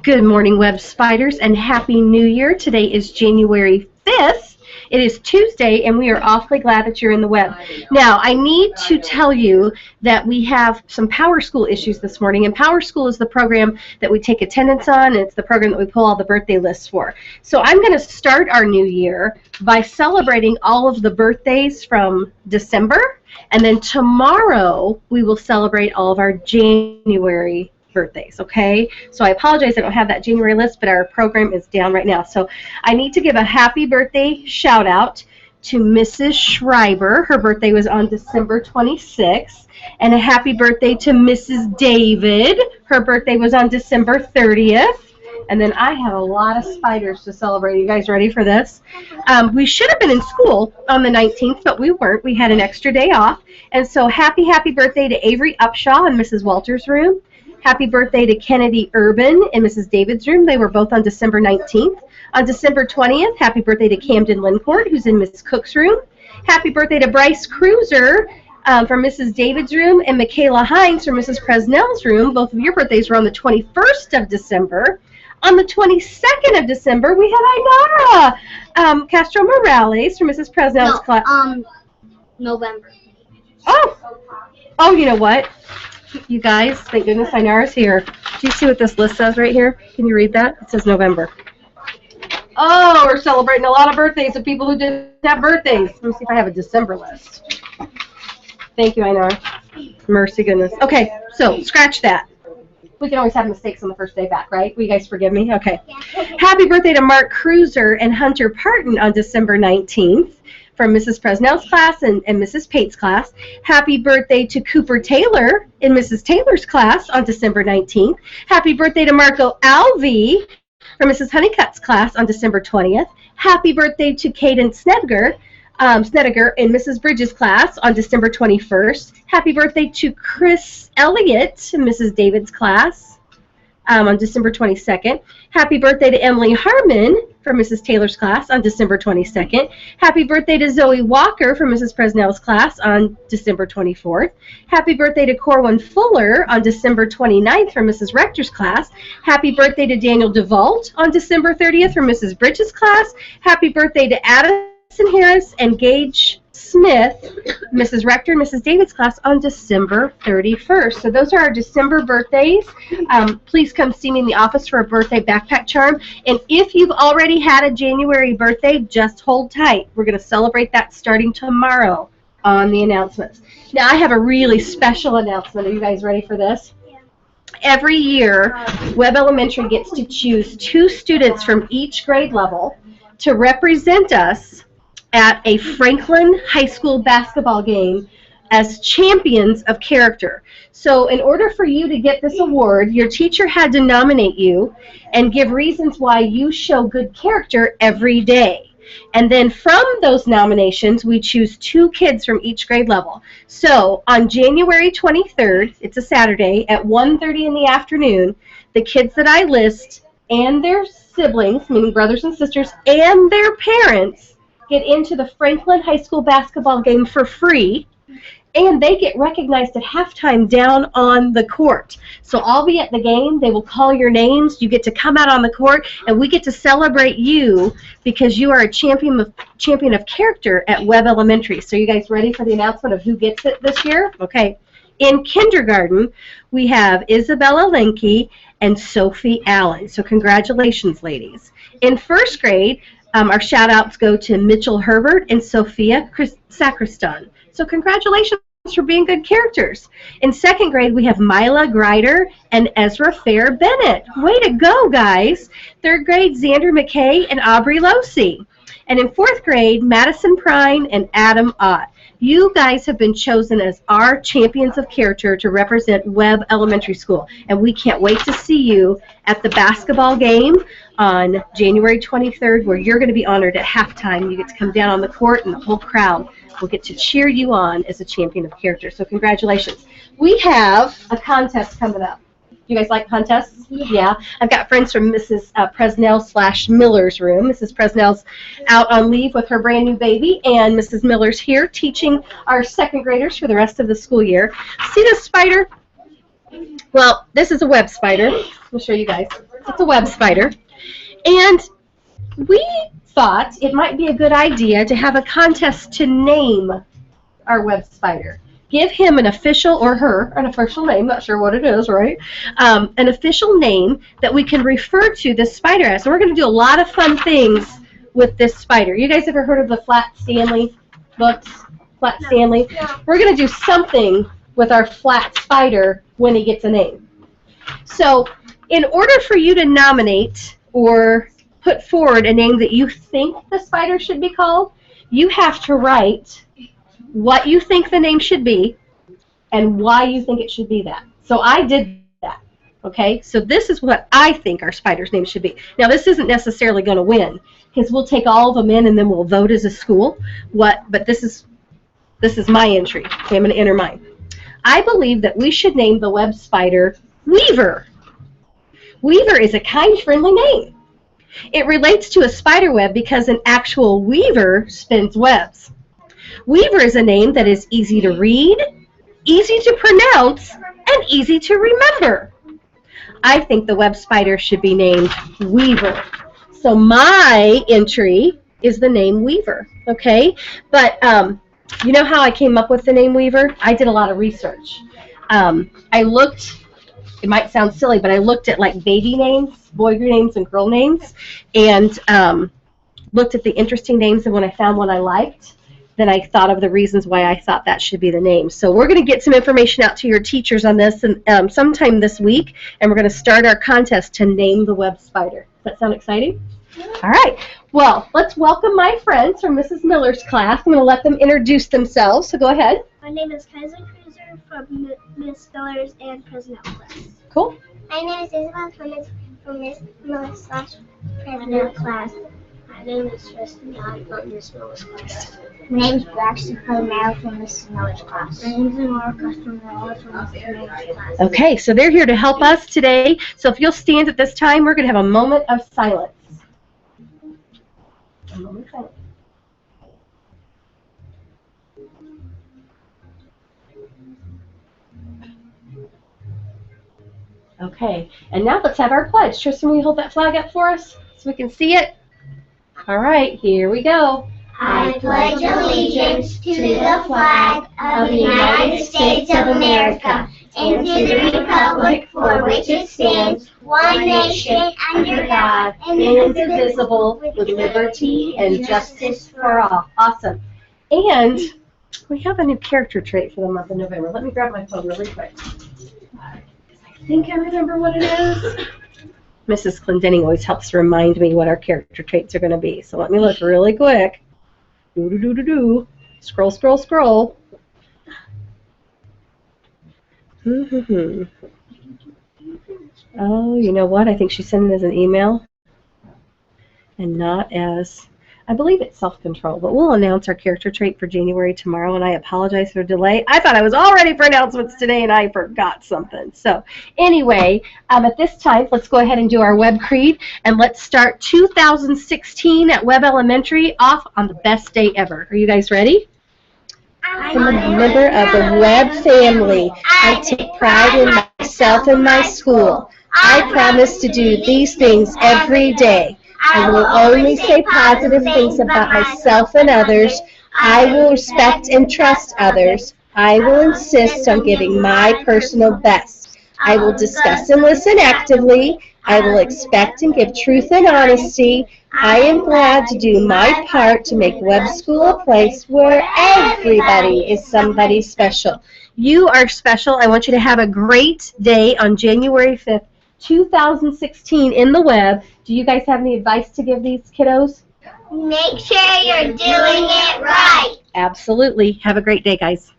Good morning, Web Spiders, and Happy New Year. Today is January 5th. It is Tuesday, and we are awfully glad that you're in the web. Now, I need to tell you that we have some Power School issues this morning, and Power School is the program that we take attendance on, and it's the program that we pull all the birthday lists for. So I'm going to start our new year by celebrating all of the birthdays from December, and then tomorrow we will celebrate all of our January birthdays, okay? So I apologize I don't have that January list, but our program is down right now. So I need to give a happy birthday shout out to Mrs. Schreiber. Her birthday was on December 26th. And a happy birthday to Mrs. David. Her birthday was on December 30th. And then I have a lot of spiders to celebrate. Are you guys ready for this? We should have been in school on the 19th, but we weren't. We had an extra day off. And so happy birthday to Avery Upshaw in Mrs. Walters' room. Happy birthday to Kennedy Urban in Mrs. David's room. They were both on December 19th. On December 20th, happy birthday to Camden Lincourt, who's in Miss Cook's room. Happy birthday to Bryce Cruiser from Mrs. David's room, and Michaela Hines from Mrs. Presnell's room. Both of your birthdays were on the 21st of December. On the 22nd of December, we had Inara Castro Morales from Mrs. Presnell's class. November. Oh, you know what? You guys, thank goodness Inara's here. Do you see what this list says right here? Can you read that? It says November. Oh, we're celebrating a lot of birthdays of people who didn't have birthdays. Let me see if I have a December list. Thank you, Inara. Mercy goodness. Okay, so scratch that. We can always have mistakes on the first day back, right? Will you guys forgive me? Okay. Happy birthday to Mark Cruiser and Hunter Parton on December 19th. From Mrs. Presnell's class and Mrs. Pate's class. Happy birthday to Cooper Taylor in Mrs. Taylor's class on December 19th. Happy birthday to Marco Alvey from Mrs. Honeycutt's class on December 20th. Happy birthday to Caden Snediger in Mrs. Bridges' class on December 21st. Happy birthday to Chris Elliott in Mrs. David's class on December 22nd. Happy birthday to Emily Harmon from Mrs. Taylor's class on December 22nd. Happy birthday to Zoe Walker from Mrs. Presnell's class on December 24th. Happy birthday to Corwin Fuller on December 29th from Mrs. Rector's class. Happy birthday to Daniel DeVault on December 30th from Mrs. Bridges' class. Happy birthday to Addison Harris and Gage Smith, Mrs. Rector and Mrs. David's class on December 31st. So those are our December birthdays. Please come see me in the office for a birthday backpack charm. And if you've already had a January birthday, just hold tight. We're going to celebrate that starting tomorrow on the announcements. Now, I have a really special announcement. Are you guys ready for this? Yeah. Every year, Webb Elementary gets to choose 2 students from each grade level to represent us at a Franklin High School basketball game as champions of character. So in order for you to get this award, your teacher had to nominate you and give reasons why you show good character every day. And then from those nominations, we choose 2 kids from each grade level. So on January 23rd, it's a Saturday, at 1:30 in the afternoon, the kids that I list and their siblings, meaning brothers and sisters, and their parents get into the Franklin High School basketball game for free, and they get recognized at halftime down on the court. So I'll be at the game. They will call your names. You get to come out on the court, and we get to celebrate you because you are a champion of character at Webb Elementary. So you guys ready for the announcement of who gets it this year? Okay. In kindergarten, we have Isabella Lenke and Sophie Allen. So congratulations, ladies. In first grade, our shout-outs go to Mitchell Herbert and Sophia Sacristan. So congratulations for being good characters. In second grade, we have Mila Greider and Ezra Fair Bennett. Way to go, guys. Third grade, Xander McKay and Aubrey Losi. And in fourth grade, Madison Prine and Adam Ott. You guys have been chosen as our champions of character to represent Webb Elementary School, and we can't wait to see you at the basketball game on January 23rd, where you're going to be honored at halftime. You get to come down on the court, and the whole crowd will get to cheer you on as a champion of character. So congratulations. We have a contest coming up. You guys like contests? Yeah. I've got friends from Mrs. Presnell/Miller's room. Mrs. Presnell's out on leave with her brand new baby, and Mrs. Miller's here teaching our second graders for the rest of the school year. See this spider? Well, this is a web spider. I'll show you guys. It's a web spider. And we thought it might be a good idea to have a contest to name our web spider. Give him an official, or her, an official name, not sure what it is, right? An official name that we can refer to this spider as. So we're going to do a lot of fun things with this spider. You guys ever heard of the Flat Stanley books? Flat Stanley? Yeah. We're going to do something with our flat spider when he gets a name. So in order for you to nominate or put forward a name that you think the spider should be called, you have to write what you think the name should be and why you think it should be that. So I did that, okay? So this is what I think our spider's name should be. Now, this isn't necessarily going to win because we'll take all of them in and then we'll vote as a school. But this is my entry. Okay, I'm going to enter mine. I believe that we should name the web spider Weaver. Weaver is a kind, friendly name. It relates to a spider web because an actual weaver spins webs. Weaver is a name that is easy to read, easy to pronounce, and easy to remember. I think the web spider should be named Weaver. So my entry is the name Weaver, okay? But you know how I came up with the name Weaver? I did a lot of research. I looked, it might sound silly, but I looked at like baby names, boy names and girl names, and looked at the interesting names, and when I found one I liked, then I thought of the reasons why I thought that should be the name. So we're going to get some information out to your teachers on this and, sometime this week, and we're going to start our contest to name the web spider. Does that sound exciting? All right. Well, let's welcome my friends from Mrs. Miller's class. I'm going to let them introduce themselves, so go ahead. My name is Kaiser Cruiser from Miss Miller's and Personnel class. Cool. My name is Isabel from Miss Miller's Personnel class. My name is Tristan Young from Miss Miller's class. My name is Braxton Palomero from Miss Miller's class. My name is Laura Custom from Miss Miller's class. Okay, so they're here to help us today. So if you'll stand at this time, we're going to have a moment of silence. A moment of silence. Okay, and now let's have our pledge. Tristan, will you hold that flag up for us so we can see it? All right, here we go. I pledge allegiance to the flag of the United States of America and to the republic for which it stands, one nation, under God, indivisible, with liberty and justice for all. Awesome. And we have a new character trait for the month of November. Let me grab my phone really quick. I think I remember what it is. Mrs. Clendenning always helps remind me what our character traits are going to be. So let me look really quick. Do-do-do-do-do. Scroll, scroll, scroll. Oh, you know what? I think she sent it as an email and not as, I believe it's self-control, but we'll announce our character trait for January tomorrow, and I apologize for the delay. I thought I was all ready for announcements today, and I forgot something. So anyway, at this time, let's go ahead and do our web creed, and let's start 2016 at Webb Elementary off on the best day ever. Are you guys ready? I'm a member of the Webb family. I take pride in myself and my school. I promise to do these things every day. I will only say positive things about myself and others. I will respect and trust others. I will insist on giving my personal best. I will discuss and listen actively. I will expect and give truth and honesty. I am glad to do my part to make Webb School a place where everybody is somebody special. You are special. I want you to have a great day on January 5th. 2016 in the Webb. Do you guys have any advice to give these kiddos? Make sure you're doing it right. Absolutely. Have a great day, guys.